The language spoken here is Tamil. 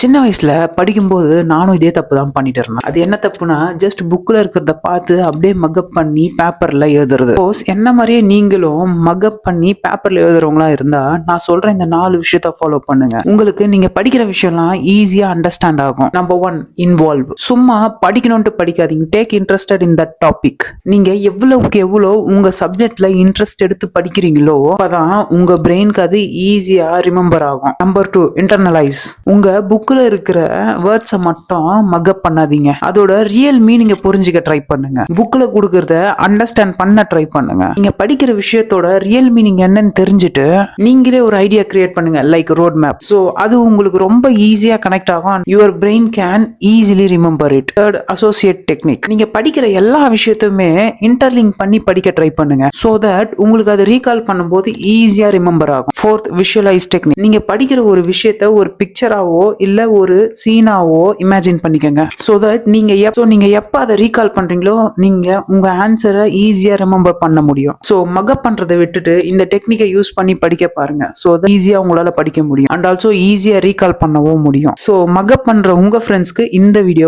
சின்ன வயசுல படிக்கும்போது நானும் இதே தப்பு தான் பண்ணிட்டு இருந்தேன். அது என்ன தப்புனா, ஜஸ்ட் புக்ல இருக்கிறத பார்த்து அப்படியே மக்கப் பண்ணி பேப்பர்ல எழுதுறது. சப்போஸ் என்ன மாதிரியே நீங்களும் மக்கப் பண்ணி பேப்பர்ல எழுதுறவங்களா இருந்தா, நான் சொல்ற இந்த 4 விஷயத்த ஃபாலோ பண்ணுங்க. உங்களுக்கு நீங்க படிக்கிற விஷயம்லாம் ஈஸியா அண்டர்ஸ்டாண்ட் ஆகும். Number 1, involve. சும்மா படிக்கணும்ட்டு படிக்காதீங்க. Take interested in that topic. நீங்க எவ்வளவுக்கு எவ்வளோ உங்க சப்ஜெக்ட்ல இன்ட்ரெஸ்ட் எடுத்து படிக்கிறீங்களோ அப்பதான் உங்க பிரெயினுக்கு அது ஈஸியா ரிமெம்பர் ஆகும். Number 2, internalise. உங்க புக்ல இருக்கிற வேர்ட்ஸை மட்டும் மக்கப் பண்ணாதீங்க. அதோட ரியல் மீனிங்கை புரிஞ்சுக்க ட்ரை பண்ணுங்க. புக்ல கொடுக்கறத அண்டர்ஸ்டாண்ட் பண்ண ட்ரை பண்ணுங்க. நீங்க படிக்கிற விஷயத்தோட ரியல் மீனிங் என்னன்னு தெரிஞ்சுட்டு நீங்களே ஒரு ஐடியா கிரியேட் பண்ணுங்க, லைக் ரோட் மேப். ஸோ அது உங்களுக்கு ரொம்ப ஈஸியா கனெக்ட் ஆகும். Your brain can easily remember it. Third, associate technique. நீங்க படிக்கிற எல்லா விஷயத்தையுமே இன்டர்லிங்க் பண்ணி படிக்க ட்ரை பண்ணுங்க. ஸோ தட் உங்களுக்கு அது ரீகால் பண்ணும்போது ஈஸியா ரிமெம்பர் ஆகும். Fourth, visualise technique. நீங்க படிக்கிற ஒரு விஷயத்த ஒரு பிக்சராவோ இல்ல ஒரு சீனாவோ இமேஜின் பண்ணிக்கங்க. ஸோ தட் நீங்க எப்ப அதை ரீகால் பண்றீங்களோ நீங்க உங்க ஆன்சரை ஈஸியா ரிமெம்பர் பண்ண முடியும். ஸோ மக்கப் பண்றதை விட்டுட்டு இந்த டெக்னிக்கை யூஸ் பண்ணி படிக்க பாருங்க. ஸோ ஈஸியா உங்களால படிக்க முடியும் அண்ட் ஆல்சோ ஈஸியா ரீகால் பண்ணவும் முடியும். ஸோ மக்கப் பண்ற உங்க ஃப்ரெண்ட்ஸ்க்கு இந்த வீடியோவை